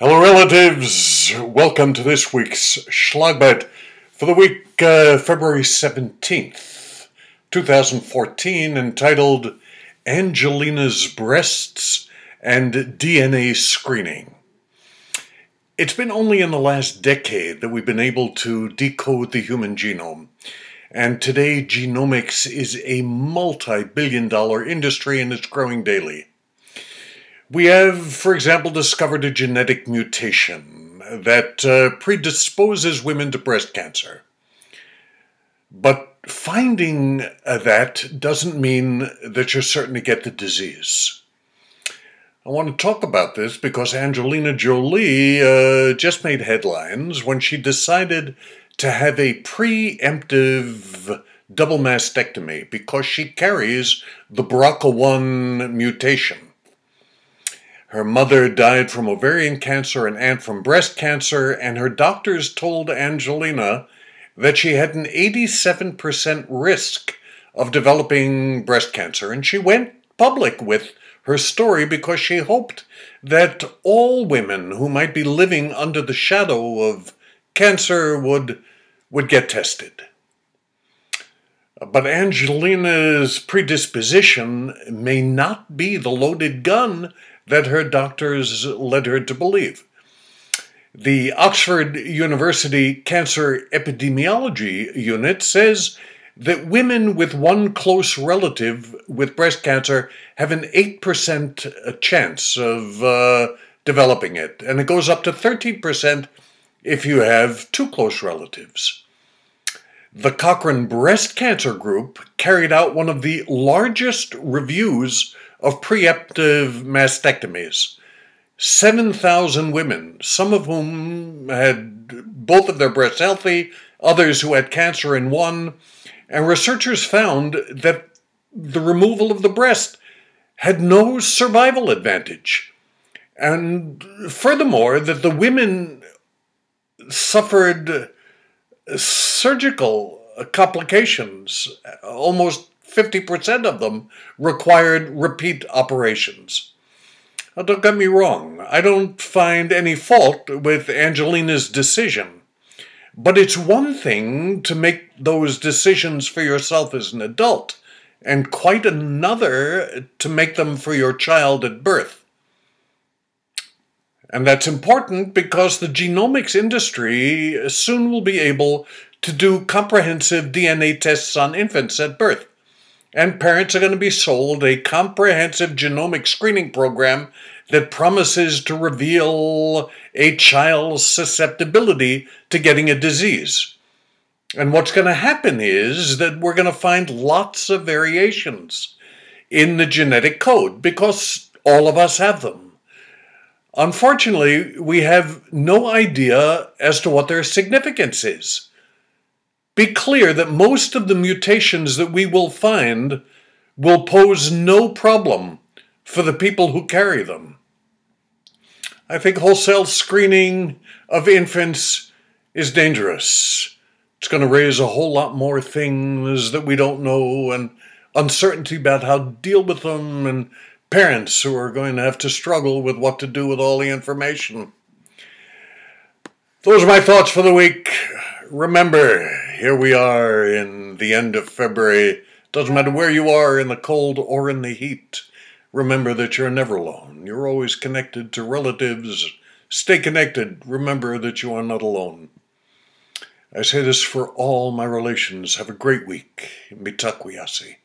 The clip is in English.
Hello relatives, welcome to this week's Schlagbite for the week February 17th, 2014, entitled Angelina's Breasts and DNA Screening. It's been only in the last decade that we've been able to decode the human genome, and today genomics is a multi-billion-dollar industry and it's growing daily. We have, for example, discovered a genetic mutation that predisposes women to breast cancer. But finding that doesn't mean that you're certain to get the disease. I want to talk about this because Angelina Jolie just made headlines when she decided to have a preemptive double mastectomy because she carries the BRCA1 mutation. Her mother died from ovarian cancer, an aunt from breast cancer, and her doctors told Angelina that she had an 87% risk of developing breast cancer. And she went public with her story because she hoped that all women who might be living under the shadow of cancer would get tested. But Angelina's predisposition may not be the loaded gun that her doctors led her to believe. The Oxford University Cancer Epidemiology Unit says that women with one close relative with breast cancer have an 8% chance of developing it, and it goes up to 13% if you have two close relatives. The Cochrane Breast Cancer Group carried out one of the largest reviews of preemptive mastectomies. 7,000 women, some of whom had both of their breasts healthy, others who had cancer in one, and researchers found that the removal of the breast had no survival advantage. And furthermore, that the women suffered surgical complications. Almost 50% of them required repeat operations. Now, don't get me wrong, I don't find any fault with Angelina's decision. But it's one thing to make those decisions for yourself as an adult, and quite another to make them for your child at birth. And that's important because the genomics industry soon will be able to do comprehensive DNA tests on infants at birth. And parents are going to be sold a comprehensive genomic screening program that promises to reveal a child's susceptibility to getting a disease. And what's going to happen is that we're going to find lots of variations in the genetic code because all of us have them. Unfortunately, we have no idea as to what their significance is. Be clear that most of the mutations that we will find will pose no problem for the people who carry them. I think wholesale screening of infants is dangerous. It's going to raise a whole lot more things that we don't know, and uncertainty about how to deal with them, and parents who are going to have to struggle with what to do with all the information. Those are my thoughts for the week. Remember, here we are in the end of February. Doesn't matter where you are, in the cold or in the heat. Remember that you're never alone. You're always connected to relatives. Stay connected. Remember that you are not alone. I say this for all my relations. Have a great week. Mitakuye.